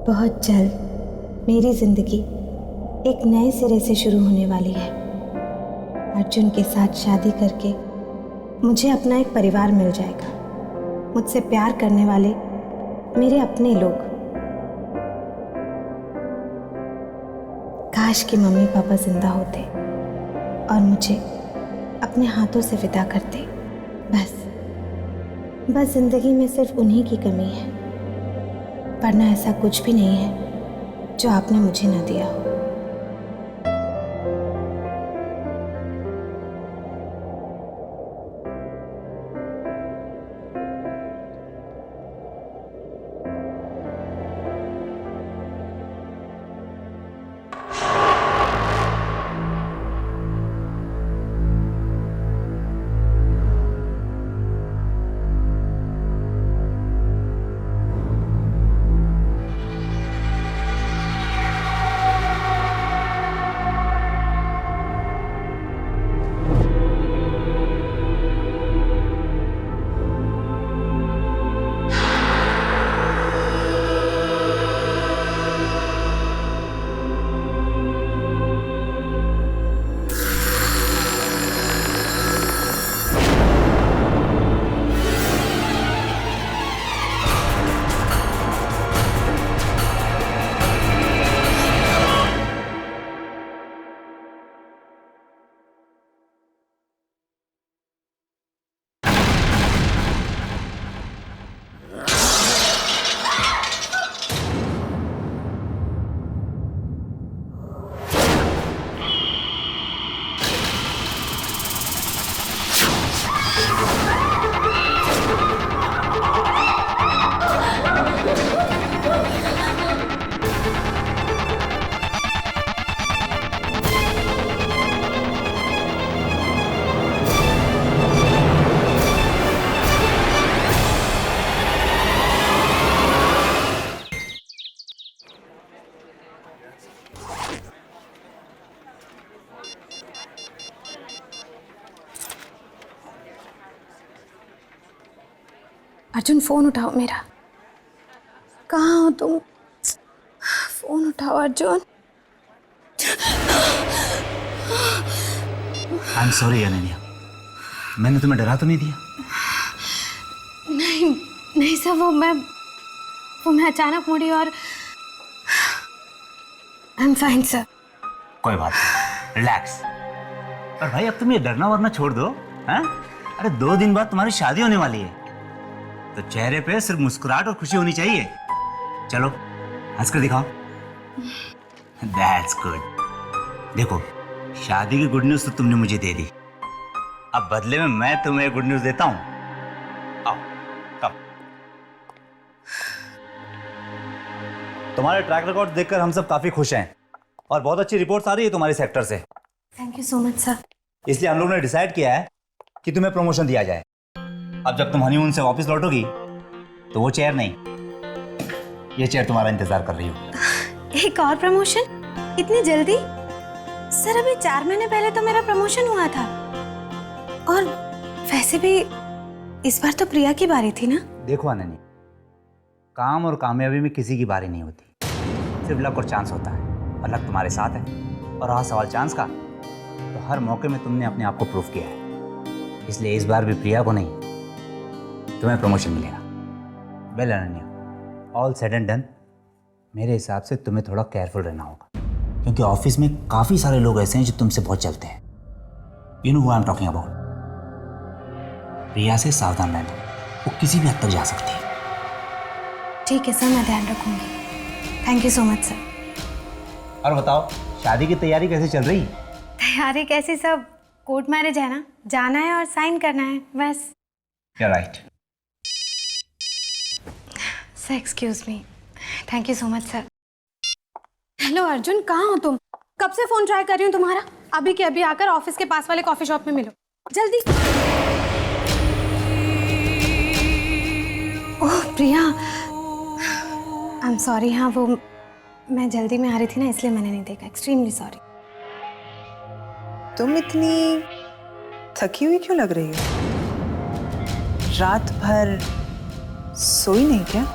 बहुत जल्द मेरी जिंदगी एक नए सिरे से शुरू होने वाली है। अर्जुन के साथ शादी करके मुझे अपना एक परिवार मिल जाएगा, मुझसे प्यार करने वाले मेरे अपने लोग। काश कि मम्मी पापा जिंदा होते और मुझे अपने हाथों से विदा करते। बस जिंदगी में सिर्फ उन्हीं की कमी है, वरना ऐसा कुछ भी नहीं है जो आपने मुझे ना दिया हो। अर्जुन, फोन उठाओ मेरा। कहाँ हो तुम? फोन उठाओ Arjun. I am sorry Ananya, मैंने तुम्हें डरा तो नहीं दिया? नहीं सर, वो मैं अचानक मुड़ी और आई एम फाइन सर। कोई बात नहीं, रिलैक्स। और भाई अब तुम ये डरना वरना छोड़ दो, हैं? अरे 2 दिन बाद तुम्हारी शादी होने वाली है, तो चेहरे पे सिर्फ मुस्कुराहट और खुशी होनी चाहिए। चलो हंस कर दिखाओ। That's good। देखो, शादी की गुड न्यूज तो तुमने मुझे दे दी, अब बदले में मैं तुम्हें गुड न्यूज देता हूं। आओ, कम। तुम्हारे ट्रैक रिकॉर्ड देखकर हम सब काफी खुश हैं और बहुत अच्छी रिपोर्ट्स आ रही है तुम्हारे सेक्टर से। Thank you so much sir. इसलिए हम लोगों ने डिसाइड किया है कि तुम्हें प्रमोशन दिया जाए। अब जब तुम हनीमून से वापस लौटोगी तो वो चेयर नहीं, ये चेयर तुम्हारा इंतजार कर रही हो। एक और प्रमोशन? इतनी जल्दी? सर अभी 4 महीने पहले तो मेरा प्रमोशन हुआ था, और वैसे भी इस बार तो प्रिया की बारी थी ना। देखो अनन्या, काम और कामयाबी में किसी की बारी नहीं होती, सिर्फ लक और चांस होता है, और लक तुम्हारे साथ है। और रहा सवाल चांस का, तो हर मौके में तुमने अपने आप को प्रूव किया है, इसलिए इस बार भी प्रिया को नहीं, तुम्हें प्रमोशन मिलेगा। Well Ananya, all said and done, मेरे हिसाब से तुम्हें थोड़ा केयरफुल रहना होगा, क्योंकि ऑफिस में काफ़ी सारे लोग ऐसे हैं जो तुमसे बहुत चलते हैं। You know who I am talking about. Priya से सावधान रहना, वो किसी भी हद तक जा सकती है। ठीक है सर, मैं ध्यान रखूंगी। Thank you so much sir. और बताओ, शादी की तैयारी कैसे चल रही? तैयारी कैसी? सब कोर्ट मैरिज है ना, जाना है और साइन करना है, बस। Right. Sir excuse me. Thank you so much sir. Hello Arjun, कहाँ हो तुम? कब से फोन ट्राई कर रही हूँ तुम्हारा। अभी के अभी आकर ऑफिस के पास वाले कॉफी शॉप में मिलो, जल्दी। ओह प्रिया, आई एम सॉरी। हाँ वो मैं जल्दी में आ रही थी ना, इसलिए मैंने नहीं देखा। Extremely sorry. तुम इतनी थकी हुई क्यों लग रही हो? रात भर सोई नहीं क्या?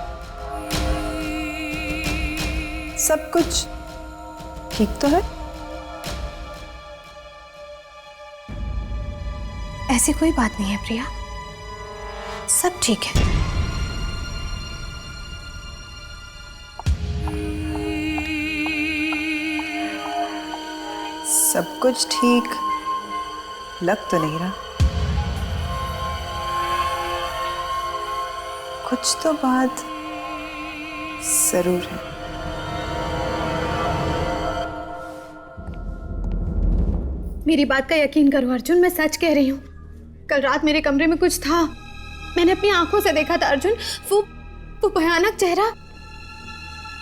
सब कुछ ठीक तो है? ऐसी कोई बात नहीं है प्रिया, सब ठीक है। सब कुछ ठीक लग तो नहीं रहा। कुछ तो बात जरूर है। मेरी बात का यकीन करो अर्जुन, मैं सच कह रही हूँ। कल रात मेरे कमरे में कुछ था, मैंने अपनी आंखों से देखा था अर्जुन। वो भयानक चेहरा।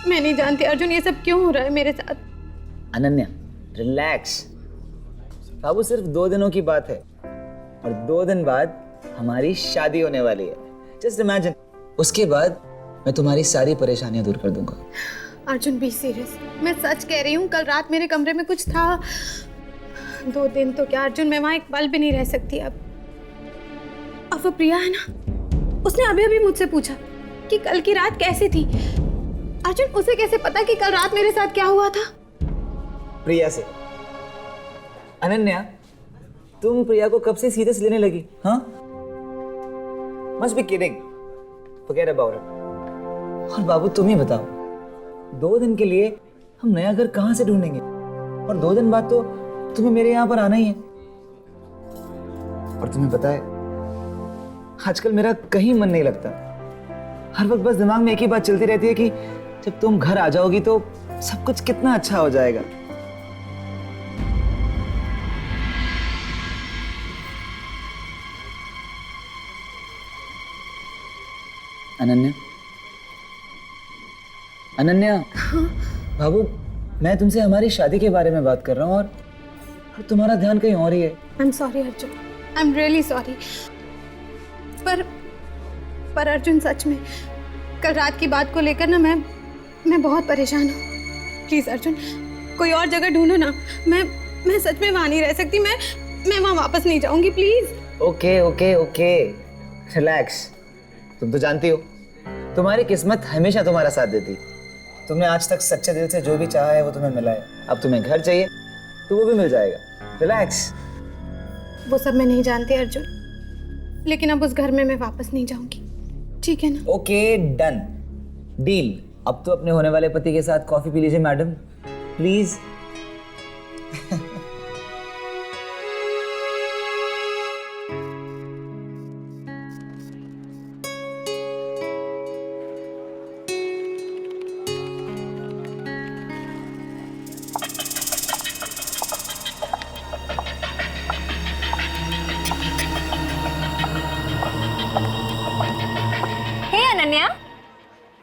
मैं नहीं जानती अर्जुन ये सब क्यों हो रहा है मेरे साथ। अनन्या रिलैक्स, बाबू सिर्फ 2 दिनों की बात है और 2 दिन बाद हमारी शादी होने वाली है। जस्ट इमेजिन, उसके बाद मैं तुम्हारी सारी परेशानियां दूर कर दूंगा। अर्जुन बी सीरियस, मैं सच कह रही हूँ। कल रात मेरे कमरे में कुछ था। 2 दिन तो क्या अर्जुन, मैं वहां एक पल भी नहीं रह सकती अब वो प्रिया है ना, उसने अभी अभी मुझसे पूछा कि कल की रात कैसी थी। अर्जुन उसे कैसे पता कि कल रात मेरे साथ क्या हुआ था? प्रिया से। अनन्या, तुम प्रिया को कब से सीरियस लेने लगी? हाँ, must be kidding, forget about it. और बाबू तुम ही बताओ, 2 दिन के लिए हम नया घर कहां से ढूंढेंगे? और 2 दिन बाद तो तुम्हें मेरे यहां पर आना ही है। और तुम्हें पता है, आजकल मेरा कहीं मन नहीं लगता। हर वक्त बस दिमाग में एक ही बात चलती रहती है कि जब तुम घर आ जाओगी तो सब कुछ कितना अच्छा हो जाएगा। अनन्या, अनन्या, बाबू मैं तुमसे हमारी शादी के बारे में बात कर रहा हूँ और तुम्हारा ध्यान कहीं और ही है। I am sorry Arjun, I am really sorry. पर अर्जुन सच में कल रात की बात को लेकर ना मैं बहुत परेशान हूँ। प्लीज अर्जुन, कोई और जगह ढूंढो ना। मैं सच में वहां नहीं रह सकती। मैं वहां वापस नहीं जाऊंगी, please. Okay okay okay, relax. तुम तो जानती हो, तुम्हारी किस्मत हमेशा तुम्हारा साथ देती। तुमने आज तक सच्चे दिल से जो भी चाहा है वो तुम्हें मिला है। अब तुम्हें घर चाहिए तो वो भी मिल जाएगा। रिलैक्स। वो सब मैं नहीं जानती अर्जुन, लेकिन अब उस घर में मैं वापस नहीं जाऊंगी, ठीक है ना? Okay done, deal. अब तो अपने होने वाले पति के साथ कॉफी पी लीजिए मैडम, प्लीज।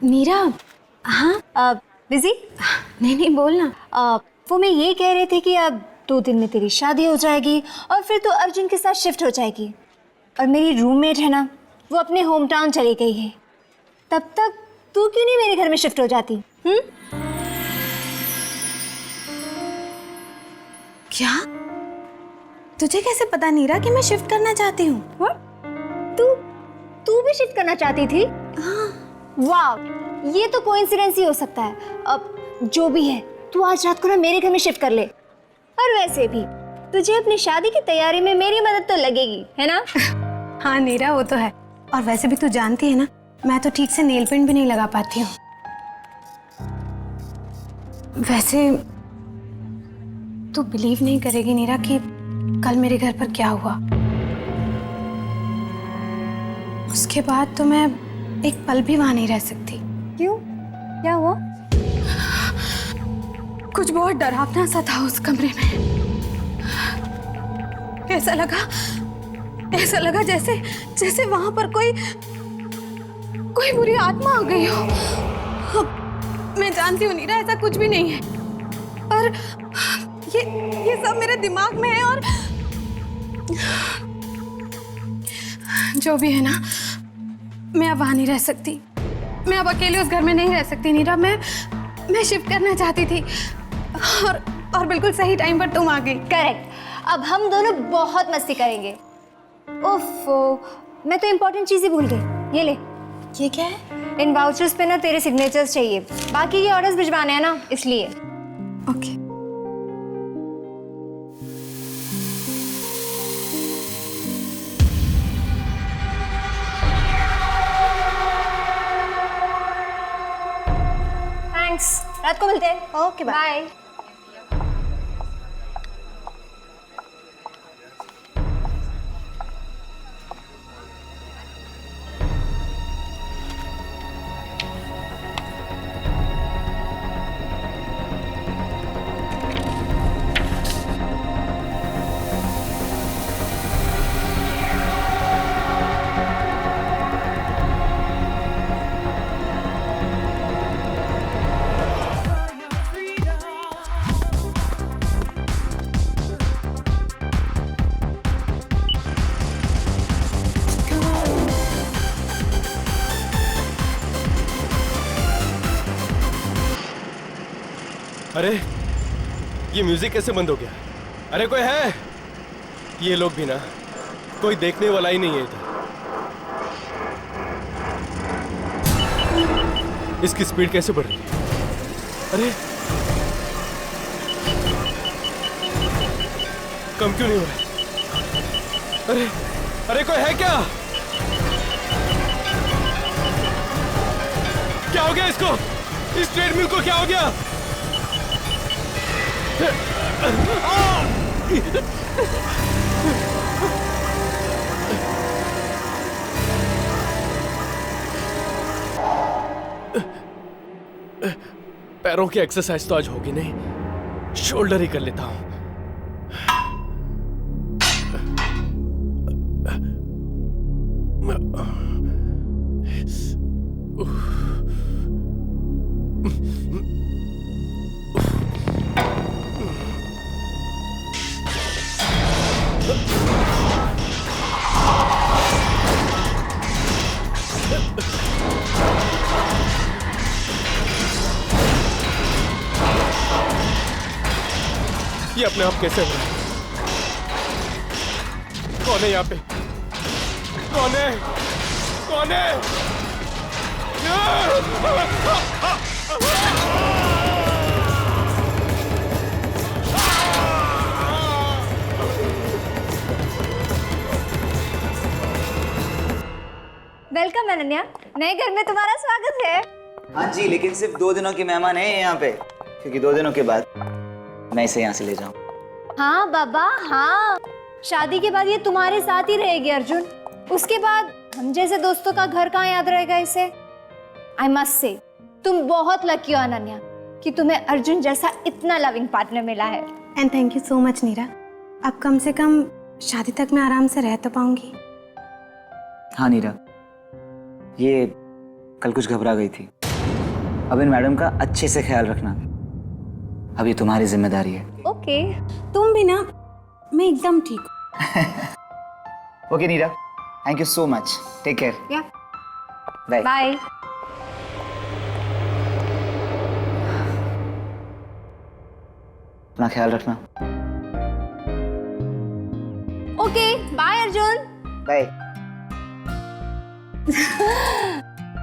नीरा। हाँ बिजी? नहीं बोलना। वो मैं ये कह रही थी कि अब 2 दिन में तेरी शादी हो जाएगी और फिर तो अर्जुन के साथ शिफ्ट हो जाएगी। और मेरी रूममेट है ना, वो अपने होम टाउन चली गई है। तब तक तू क्यों नहीं मेरे घर में शिफ्ट हो जाती? क्या? तुझे कैसे पता नीरा कि मैं शिफ्ट करना चाहती हूँ? तू भी शिफ्ट करना चाहती थी? हाँ। वाह, ये तो कोइंसिडेंस ही हो सकता है। अब जो भी है, तू आज रात को ना मेरे घर में शिफ्ट कर ले। और वैसे भी तुझे अपनी शादी की तैयारी में मेरी मदद तो लगेगी, है ना? हाँ नीरा, वो तो है। और वैसे भी तू जानती है ना, मैं तो ठीक से नेल पेंट भी नहीं लगा पाती हूँ। वैसे तू बिलीव नहीं करेगी नीरा कि कल मेरे घर पर क्या हुआ। उसके बाद तो मैं एक पल भी वहां नहीं रह सकती। क्यों? क्या हुआ? कुछ बहुत डरावना सा था उस कमरे में। ऐसा लगा जैसे वहां पर कोई बुरी आत्मा आ गई हो। मैं जानती हूँ नीरा, ऐसा कुछ भी नहीं है, पर ये सब मेरे दिमाग में है। और जो भी है ना, मैं अब वहां नहीं रह सकती। मैं अब अकेले उस घर में नहीं रह सकती नीरा। मैं शिफ्ट करना चाहती थी और बिल्कुल सही टाइम पर तुम आ गई। करेक्ट। अब हम दोनों बहुत मस्ती करेंगे। ओफो, मैं तो इम्पोर्टेंट चीज ही भूल गई। ये ले। ये क्या है? इन वाउचर्स पे ना तेरे सिग्नेचर्स चाहिए, बाकी के ऑर्डर्स भिजवाने हैं ना, इसलिए। ओके। थैंक्स, रात को मिलते हैं। Okay, bye. बाय। अरे ये म्यूजिक कैसे बंद हो गया? अरे कोई है? ये लोग भी ना, कोई देखने वाला ही नहीं है इधर। इसकी स्पीड कैसे बढ़ रही है? अरे कम क्यों नहीं हो रहा है? अरे अरे कोई है क्या? क्या हो गया इसको? इस ट्रेडमिल को क्या हो गया? पैरों की एक्सरसाइज तो आज होगी नहीं, शोल्डर ही कर लेता हूं। ये अपने आप कैसे हो रहा है? कौन है यहाँ पे? कौन है? कौन है? वेलकम अनन्या, नए घर में तुम्हारा स्वागत है। हाँ जी, लेकिन सिर्फ 2 दिनों के मेहमान हैं यहाँ पे, क्योंकि 2 दिनों के बाद मैं इसे यहाँ से ले जाऊँ। हाँ बाबा हाँ, शादी के बाद ये तुम्हारे साथ ही रहेगी अर्जुन। उसके बाद हम जैसे दोस्तों का घर कहाँ याद रहेगा इसे। आई मस्ट से तुम बहुत लकी हो अनन्या कि तुम्हें अर्जुन जैसा इतना लविंग पार्टनर मिला है। And thank you so much Neera. अब कम से कम शादी तक मैं आराम से रह तो पाऊंगी। हाँ नीरा, ये कल कुछ घबरा गई थी। अब इन मैडम का अच्छे से ख्याल रखना, अब ये तुम्हारी जिम्मेदारी है। ओके। तुम भी ना, मैं एकदम ठीक हूँ। Okay Neera, thank you so much, take care. Yeah bye. Bye. अपना ख्याल रखना। Okay bye Arjun. बाय।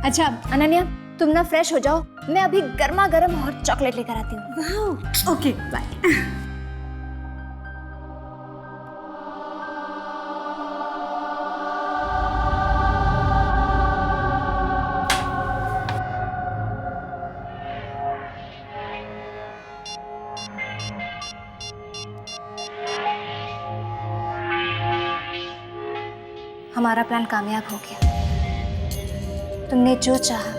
अच्छा अनन्या, तुम ना फ्रेश हो जाओ, मैं अभी गर्मा गर्म हॉट चॉकलेट लेकर आती हूँ। Okay bye. हमारा प्लान कामयाब हो गया। तुमने जो चाहा,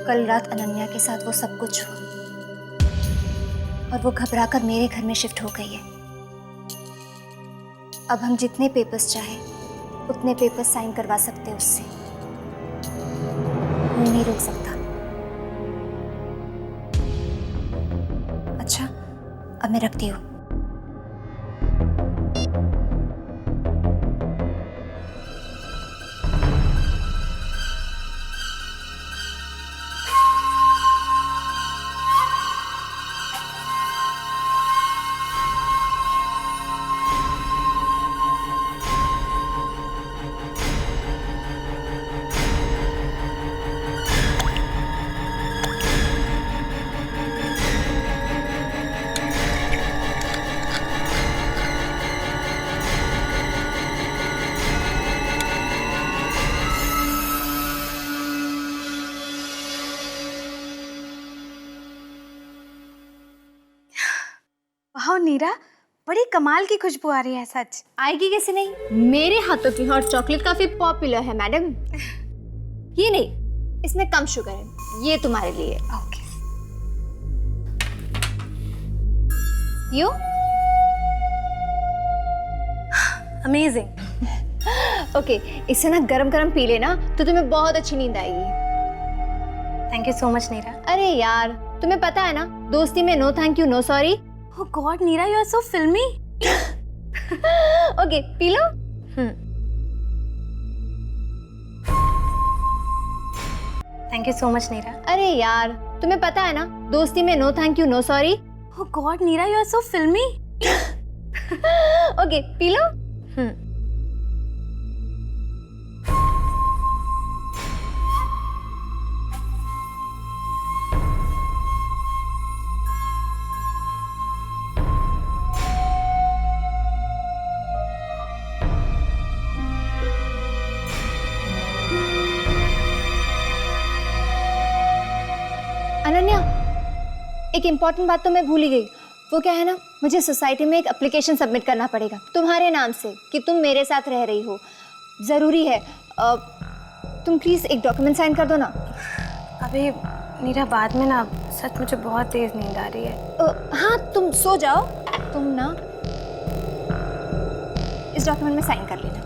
कल रात अनन्या के साथ वो सब कुछ हुआ और वो घबराकर मेरे घर में शिफ्ट हो गई है। अब हम जितने पेपर्स चाहे उतने पेपर्स साइन करवा सकते हैं उससे, वो नहीं रोक सकता। अच्छा अब मैं रखती हूँ। वाह नीरा, बड़ी कमाल की खुशबू आ रही है सच। आएगी कैसे नहीं, मेरे हाथों की हॉट चॉकलेट काफी पॉपुलर है मैडम। ये नहीं, इसमें कम शुगर है, ये तुम्हारे लिए। ओके। You amazing. ओके, इससे ना गरम गरम पी लेना तो तुम्हें बहुत अच्छी नींद आएगी। Thank you so much Neera. अरे यार, तुम्हें पता है ना, दोस्ती में no thank you no sorry. Oh god Neera, you are so filmy. Okay, पी लो। Thank you so much Neera. अरे यार, तुम्हें पता है ना, दोस्ती में no thank you no sorry. Oh god Neera, you are so filmy. Okay, पी लो। अनन्या, एक इम्पॉर्टेंट बात तो मैं भूल ही गई। वो क्या है ना, मुझे सोसाइटी में एक एप्लीकेशन सबमिट करना पड़ेगा तुम्हारे नाम से कि तुम मेरे साथ रह रही हो। ज़रूरी है, तुम प्लीज़ एक डॉक्यूमेंट साइन कर दो ना। अभी नीरा, बाद में ना, सच मुझे बहुत तेज नींद आ रही है। हाँ, तुम सो जाओ। तुम ना इस डॉक्यूमेंट में साइन कर लेना।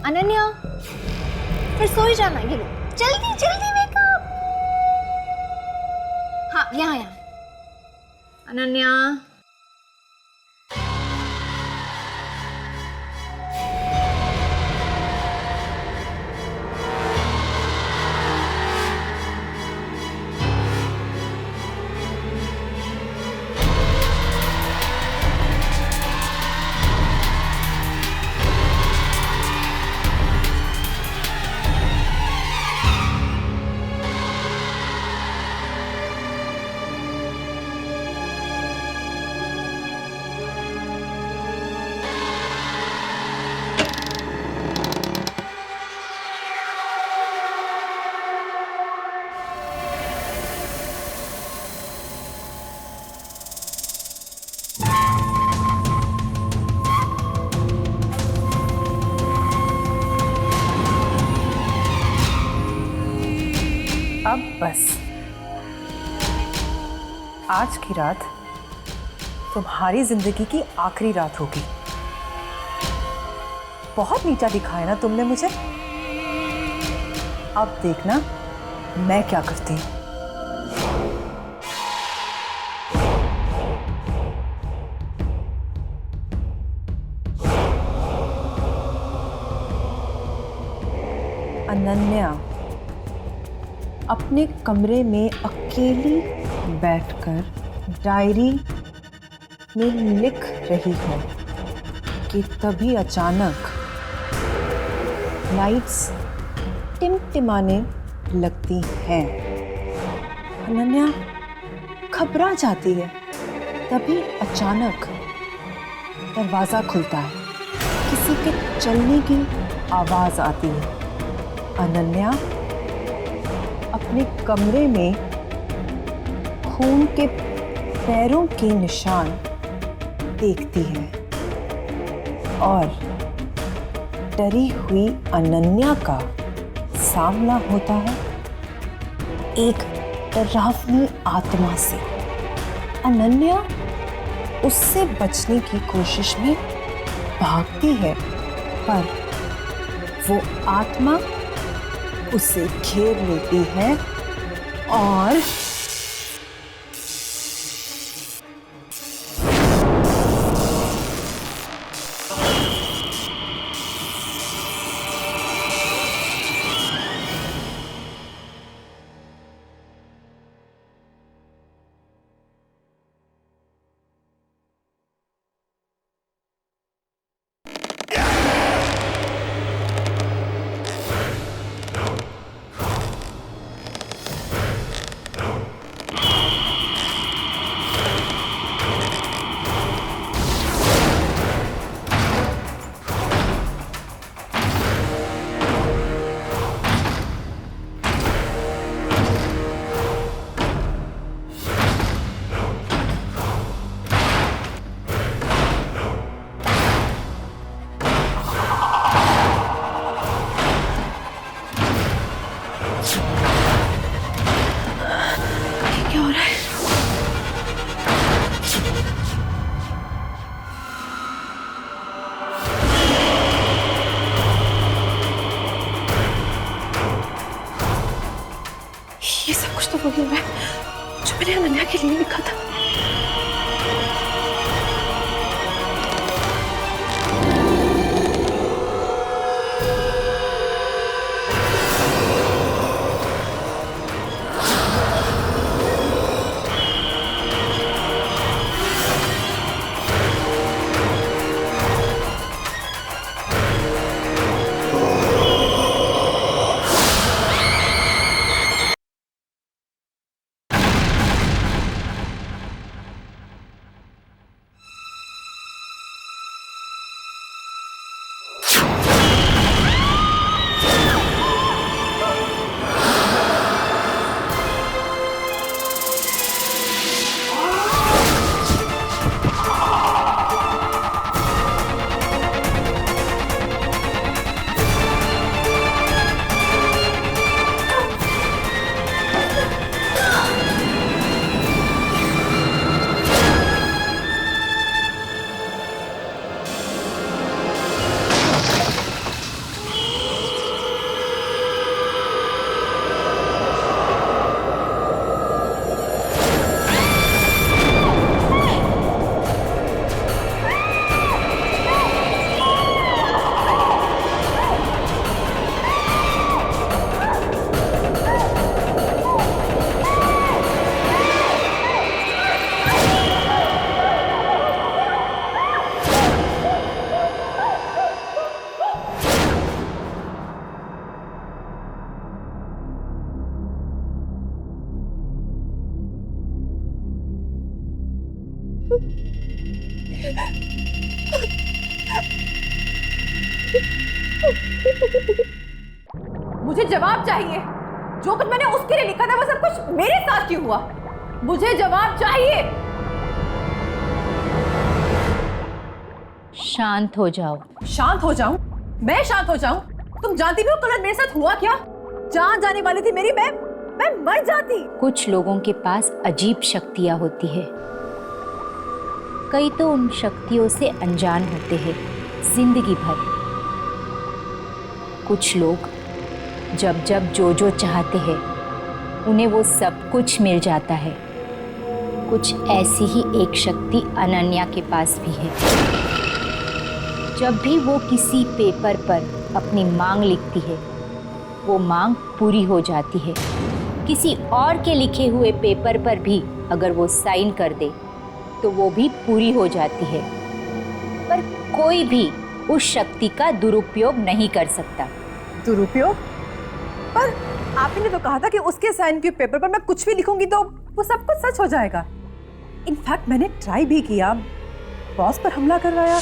अनन्या, फिर सो ही जाना। ये लो, जल्दी जल्दी वेकअप। हाँ, यहाँ यहाँ। अनन्या, अब बस आज की रात तुम्हारी जिंदगी की आखिरी रात होगी। बहुत नीचा दिखाया ना तुमने मुझे। अब देखना मैं क्या करती हूँ। अनन्या अपने कमरे में अकेली बैठकर डायरी में लिख रही है कि तभी अचानक लाइट्स टिमटिमाने लगती हैं। अनन्या घबरा जाती है। तभी अचानक दरवाज़ा खुलता है, किसी के चलने की आवाज़ आती है। अनन्या अपने कमरे में खून के पैरों के निशान देखती है और डरी हुई अनन्या का सामना होता है एक डरावनी आत्मा से। अनन्या उससे बचने की कोशिश में भागती है, पर वो आत्मा उसे घेर लेती है और के लिए लिखा था। मुझे जवाब चाहिए। जो कुछ मैंने उसके लिए लिखा था वो सब कुछ मेरे साथ क्यों हुआ? मुझे जवाब चाहिए। शांत हो जाओ। शांत हो जाऊं? मैं शांत हो जाऊं? तुम जानती भी हो कल मेरे साथ हुआ क्या? जान जाने वाली थी मेरी, मैं मर जाती। कुछ लोगों के पास अजीब शक्तियां होती है, कई तो उन शक्तियों से अनजान होते हैं जिंदगी भर। कुछ लोग जब जब जो चाहते हैं उन्हें वो सब कुछ मिल जाता है। कुछ ऐसी ही एक शक्ति अनन्या के पास भी है। जब भी वो किसी पेपर पर अपनी मांग लिखती है वो मांग पूरी हो जाती है। किसी और के लिखे हुए पेपर पर भी अगर वो साइन कर दे तो वो भी पूरी हो जाती है। पर कोई भी उस शक्ति का दुरुपयोग नहीं कर सकता। दुरुपयोग? पर आपने तो कहा था कि उसके साइन के पेपर पर मैं कुछ भी लिखूंगी तो वो सब कुछ सच हो जाएगा। इनफैक्ट मैंने ट्राई भी किया, बॉस पर हमला करवाया,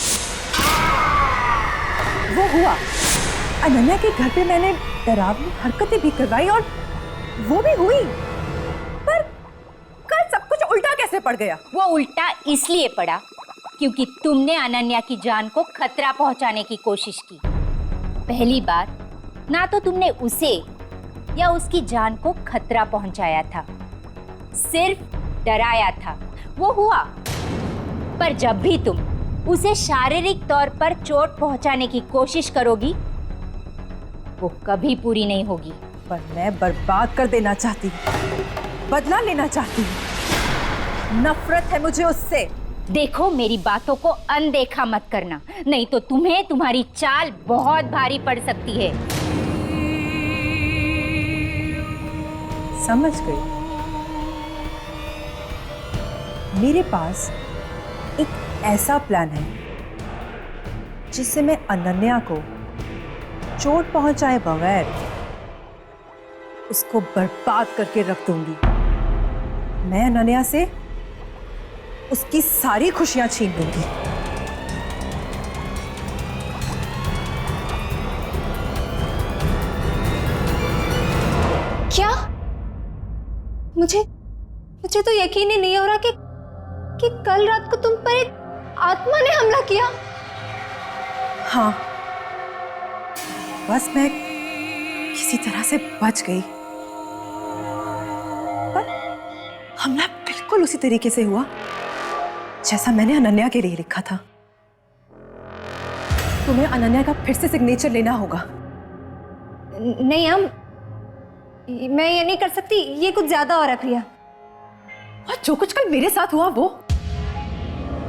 वो हुआ। अनन्या के घर पे मैंने डरावनी हरकतें भी करवाई और वो भी हुई। पर कल सब कुछ उल्टा कैसे पड़ गया? वो उल्टा इसलिए पड़ा क्योंकि तुमने अनन्या की जान को खतरा पहुंचाने की कोशिश की। पहली बार ना तो तुमने उसे या उसकी जान को खतरा पहुंचाया था, सिर्फ डराया था, वो हुआ। पर जब भी तुम उसे शारीरिक तौर पर चोट पहुंचाने की कोशिश करोगी वो कभी पूरी नहीं होगी। पर मैं बर्बाद कर देना चाहती हूँ, बदला लेना चाहती हूँ। नफरत है मुझे उससे। देखो, मेरी बातों को अनदेखा मत करना, नहीं तो तुम्हें तुम्हारी चाल बहुत भारी पड़ सकती है। समझ गई। मेरे पास एक ऐसा प्लान है जिससे मैं अनन्या को चोट पहुंचाए बगैर उसको बर्बाद करके रख दूंगी। मैं अनन्या से उसकी सारी खुशियां छीन लूंगी। क्या? मुझे तो यकीन ही नहीं हो रहा कि कल रात को तुम पर एक आत्मा ने हमला किया। हाँ, बस मैं किसी तरह से बच गई। पर हमला बिल्कुल उसी तरीके से हुआ जैसा मैंने अनन्या के लिए लिखा था। तुम्हें अनन्या का फिर से सिग्नेचर लेना होगा। नहीं, मैं ये नहीं कर सकती, ये कुछ ज्यादा हो रहा है प्रिया। और जो कुछ कल मेरे साथ हुआ वो,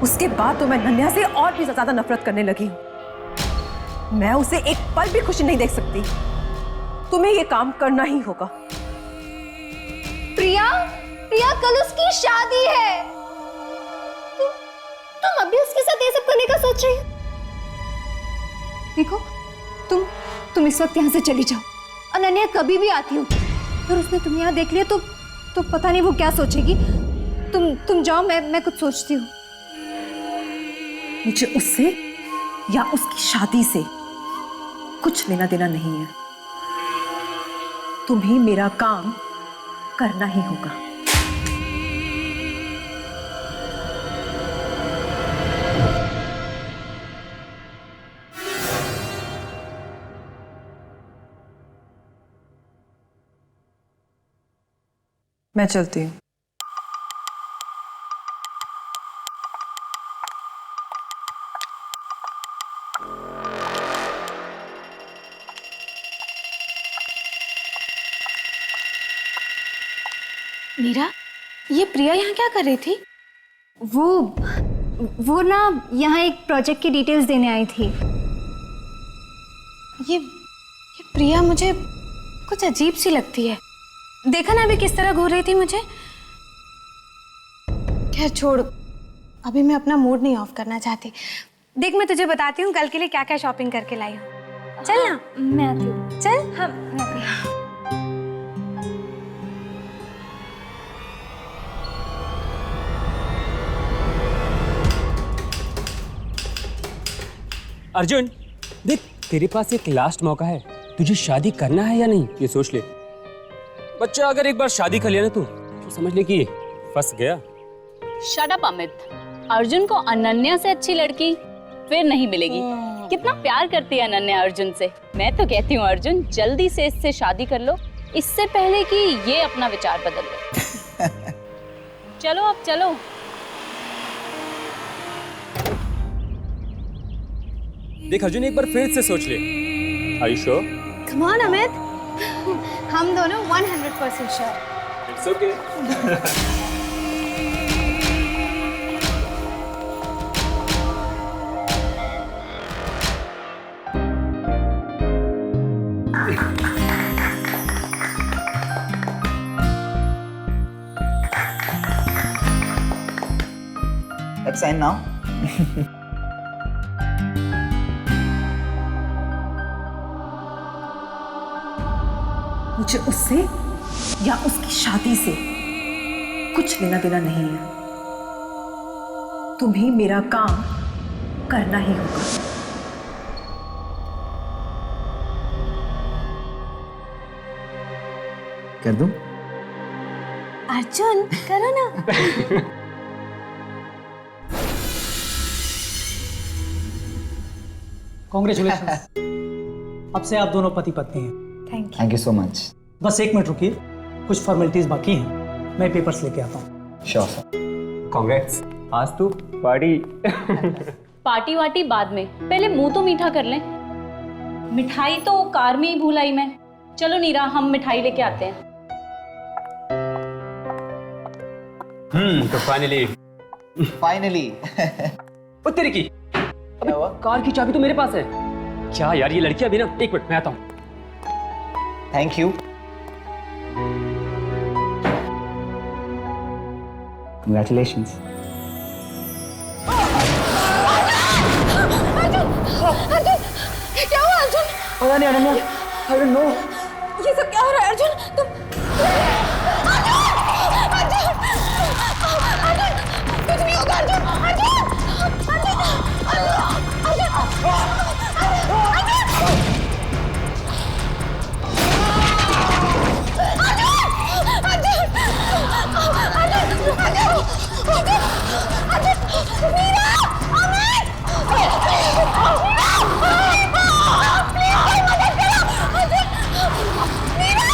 उसके बाद तो मैं अनन्या से और भी ज्यादा नफरत करने लगी हूं। मैं उसे एक पल भी खुशी नहीं देख सकती। तुम्हें ये काम करना ही होगा। प्रिया, प्रिया कल उसकी शादी है। तुम अभी उसके साथ ये सब करने का सोच रही हो? देखो, तुम इस वक्त यहाँ से चली जाओ। अनन्या कभी भी आती होगी, अगर उसने तुम्हें यहाँ देख लिया तो पता नहीं वो क्या सोचेगी। तुम जाओ, मैं कुछ सोचती हूँ। मुझे उससे या उसकी शादी से कुछ लेना देना नहीं है। तुम्हें मेरा काम करना ही होगा। मैं चलती हूँ। मीरा, ये प्रिया यहाँ क्या कर रही थी? वो ना यहाँ एक प्रोजेक्ट की डिटेल्स देने आई थी। ये प्रिया मुझे कुछ अजीब सी लगती है। देखा ना अभी किस तरह घूर रही थी मुझे। खैर छोड़, अभी मैं अपना मूड नहीं ऑफ करना चाहती। देख, मैं तुझे बताती हूँ कल के लिए क्या क्या शॉपिंग करके लाई हूँ। चल ना। मैं आती हूँ। चल। हाँ, मैं आती हूँ। अर्जुन, देख तेरे पास एक लास्ट मौका है। तुझे शादी करना है या नहीं ये सोच ले। बच्चा अगर एक बार शादी कर लिया ना तो समझ ले कि फंस गया। Shut up Amit. अर्जुन को अनन्या से अच्छी लड़की फिर नहीं मिलेगी। कितना प्यार करती है अनन्या अर्जुन से। मैं तो कहती हूँ अर्जुन जल्दी से इससे शादी कर लो, इससे पहले कि ये अपना विचार बदल ले। चलो अब चलो। देख अर्जुन, एक बार फिर से सोच ले। Are you sure? Come on, Amit. हम दोनों 100% sure. It's okay. Let's sign now. मुझे उससे या उसकी शादी से कुछ लेना देना नहीं है। तुम्हें मेरा काम करना ही होगा। कर दूं? अर्जुन, करो ना। कांग्रेचुलेशन। अब से आप दोनों पति पत्नी हैं। Thank you so much. बस 1 मिनट रुकिए, कुछ फॉर्मेलिटीज बाकी हैं, मैं पेपर्स लेके आता हूँ। Sure sir. कांग्रेट्स, आज तू पार्टी। पार्टी वार्टी बाद में, पहले मुंह तो मीठा कर लें। मिठाई तो कार में ही भूल आई मैं। चलो नीरा, हम मिठाई लेके आते हैं। तो फाइनली ओ तेरी की, अबे कार की चाबी तो मेरे पास है। क्या यार, ये लड़की अभी ना, 1 मिनट मैं आता हूँ। Thank you. Congratulations. अर्जुन, क्या हुआ अर्जुन? पता नहीं अनन्या, I don't know. ये सब क्या हो रहा है अर्जुन? तुम कुछ नहीं होगा अर्जुन। मीरा,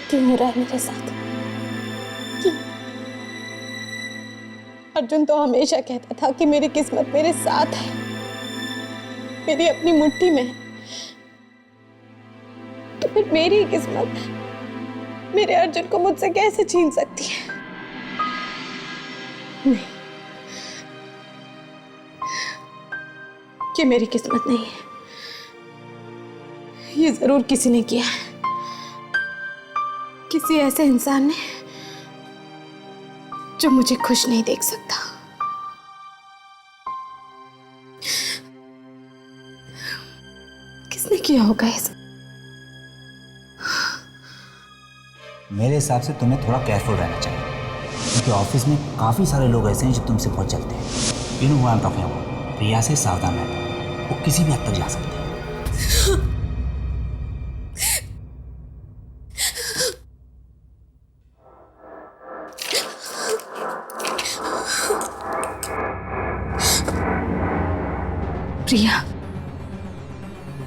क्यों हो रहा है मेरे साथ? क्यों? अर्जुन तो हमेशा कहता था कि मेरी किस्मत मेरे साथ है, मेरी अपनी मुट्ठी में है। तो फिर मेरी किस्मत मेरे अर्जुन को मुझसे कैसे छीन सकती है? नहीं, ये मेरी किस्मत नहीं है। ये जरूर किसी ने किया है, किसी ऐसे इंसान ने जो मुझे खुश नहीं देख सकता। किसने किया होगा ये सब? मेरे हिसाब से तुम्हें थोड़ा केयरफुल रहना चाहिए, क्योंकि ऑफिस में काफ़ी सारे लोग ऐसे हैं जो तुमसे बहुत चलते हैं। You know what I am talking about. Priya से सावधान रहना, वो किसी भी हद तक जा सकते हैं। प्रिया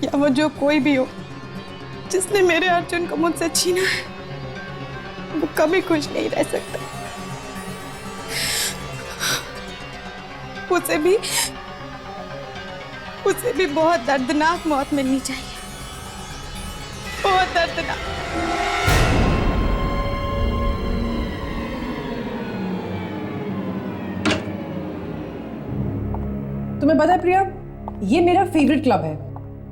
या वो जो कोई भी हो जिसने मेरे अर्जुन को मुझसे छीना है, वो कभी खुश नहीं रह सकता। उसे भी बहुत दर्दनाक मौत मिलनी चाहिए, बहुत दर्दनाक। तुम्हें पता है प्रिया, ये मेरा फेवरेट क्लब है।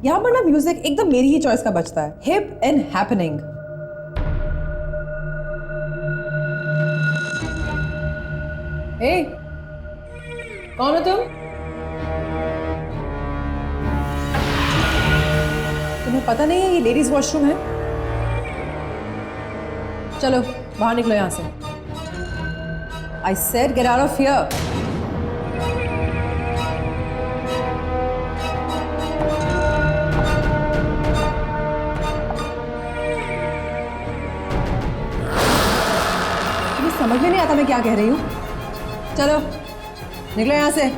यहाँ पर ना म्यूजिक एकदम मेरी ही चॉइस का बजता है, हिप एंड हैपनिंग। हे, कौन हो तुम? तुम्हें पता नहीं है ये लेडीज वॉशरूम है? चलो बाहर निकलो यहां से। I said get out of here. समझ में नहीं आता मैं क्या कह रही हूँ। चलो निकलो यहाँ से।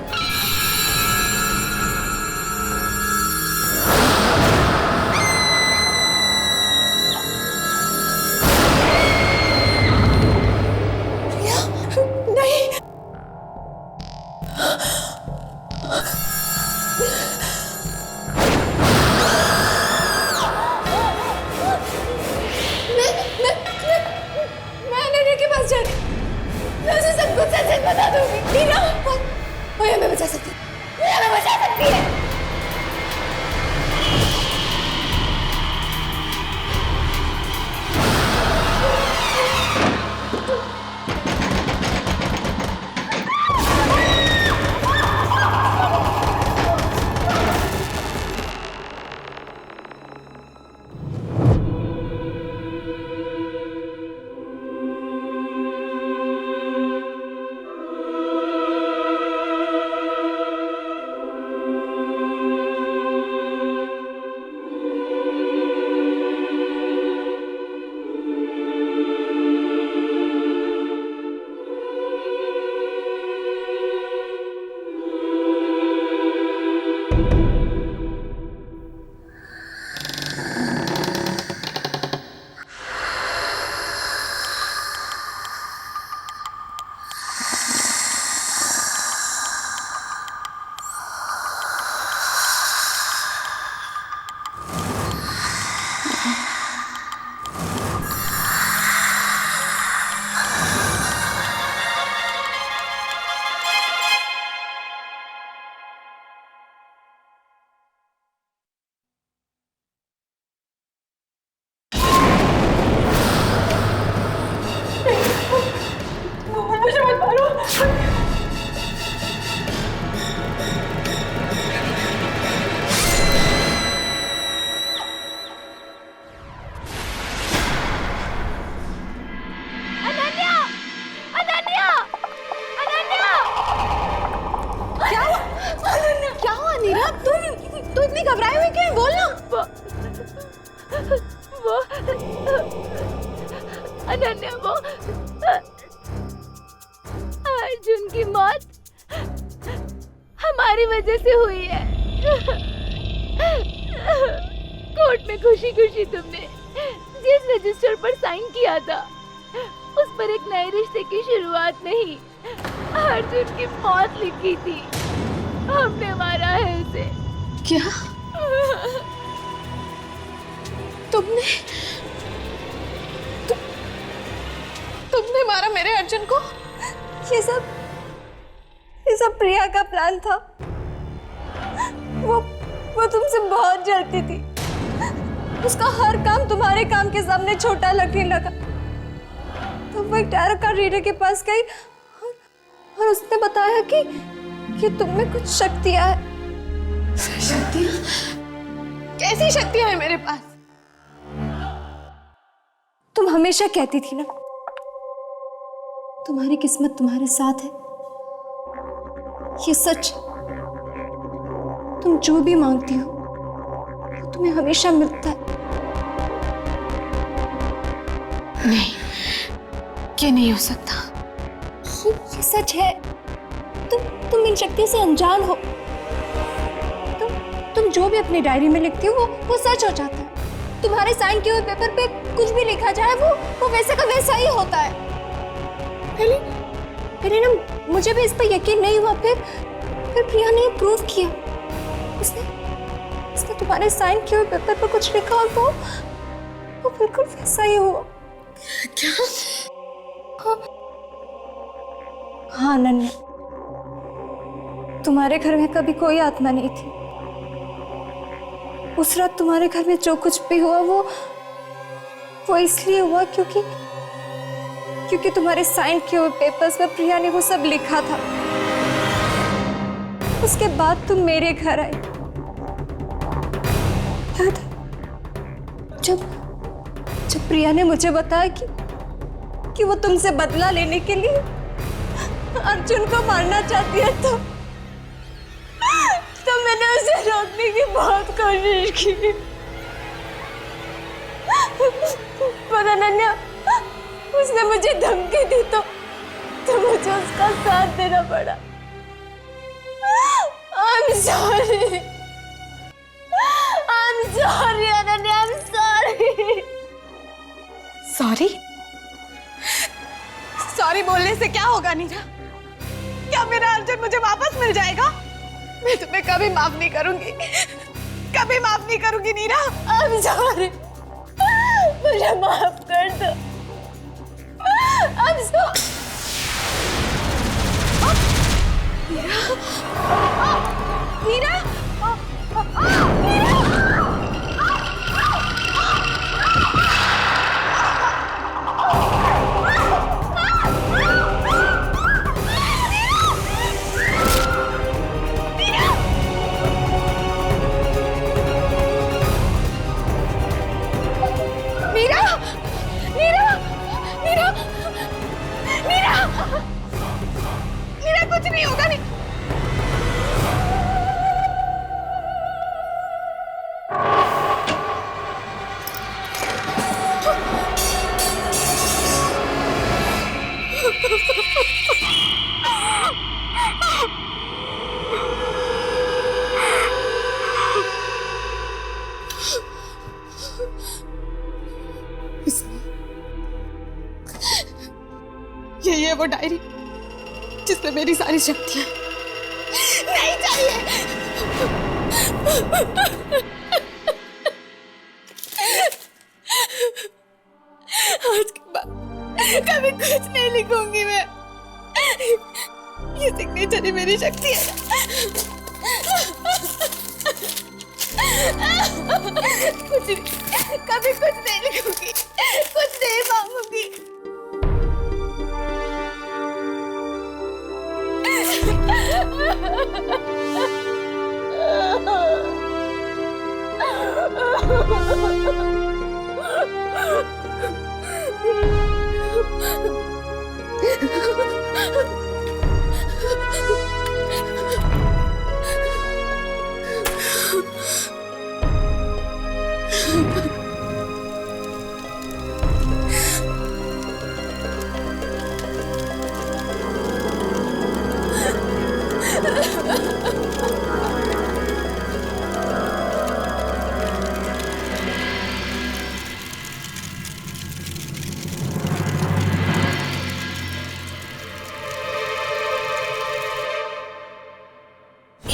नहीं, मैं अनन्या के पास जाने, मैं उसे सब कुछ सच बता दूंगी। नीना, वो हमें बचा सकती है, वो हमें बचा सकती है। तू इतनी घबराई हुई क्यों है? बोल ना। वो अनन्या, वो अर्जुन की मौत हमारी वजह से हुई है। कोर्ट में खुशी खुशी तुमने मैरिज रजिस्टर पर साइन किया था। उस पर एक नए रिश्ते की शुरुआत नहीं, अर्जुन की मौत लिखी थी। हमने मारा है उसे। क्या? तुमने तुमने मारा मेरे अर्जुन को? ये सब प्रिया का प्लान था। वो तुमसे बहुत जलती थी। उसका हर काम तुम्हारे काम के सामने छोटा लगने लगा। तो वो एक टैरो कार्ड रीडर के पास गई और उसने बताया कि तुम में कुछ शक्तियां है। शक्तियां? कैसी शक्तियां है मेरे पास? तुम हमेशा कहती थी ना, तुम्हारी किस्मत तुम्हारे साथ है। ये सच है। तुम जो भी मांगती हो वो तुम्हें हमेशा मिलता है। नहीं, ये नहीं हो सकता। ये सच है। तुम इन शक्तियों से अनजान हो। तुम जो भी अपनी डायरी में लिखती हो वो सच हो जाता है। तुम्हारे साइन किए हुए पेपर पे कुछ भी लिखा जाए वो वैसे का वैसा ही होता है। पहले ना मुझे भी इस पर यकीन नहीं हुआ, फिर प्रिया ने प्रूव किया। उसने तुम्हारे साइन किए हुए पेपर पर कुछ लिखा और वो बिल्कुल वैसा ही हुआ। क्या? हाँ अनन्या, तुम्हारे घर में कभी कोई आत्मा नहीं थी। उस रात तुम्हारे घर में जो कुछ भी हुआ वो इसलिए हुआ क्योंकि तुम्हारे साइन किए हुए पेपर्स पर प्रिया ने वो सब लिखा था। उसके बाद तुम मेरे घर आई। याद है जब प्रिया ने मुझे बताया कि वो तुमसे बदला लेने के लिए अर्जुन को मारना चाहती है, तो मैंने उसे रोकने की बहुत कोशिश की। पर अनन्या, उसने मुझे धमकी दी तो मुझे उसका साथ देना पड़ा। I'm sorry Ananya, I'm sorry। Sorry बोलने से क्या होगा नीरा? क्या मेरा अर्जुन मुझे वापस मिल जाएगा? मैं तुम्हें कभी माफ नहीं करूंगी, कभी माफ नहीं करूंगी नीरा। I'm sorry, मुझे माफ कर दो। I'm sorry। नीरा, कुछ नहीं होगा। यही है वो डायरी जिसमें मेरी सारी शक्तियां नहीं चाहिए। आज के बाद कभी कुछ नहीं लिखूंगी मैं। ये सिग्नेचर ही मेरी शक्ति है। कुछ नहीं, कभी कुछ नहीं लिखूंगी, कुछ नहीं मांगूंगी।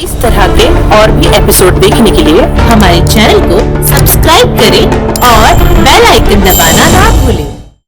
इस तरह के और भी एपिसोड देखने के लिए हमारे चैनल को सब्सक्राइब करें और बेल आइकन दबाना ना भूलें।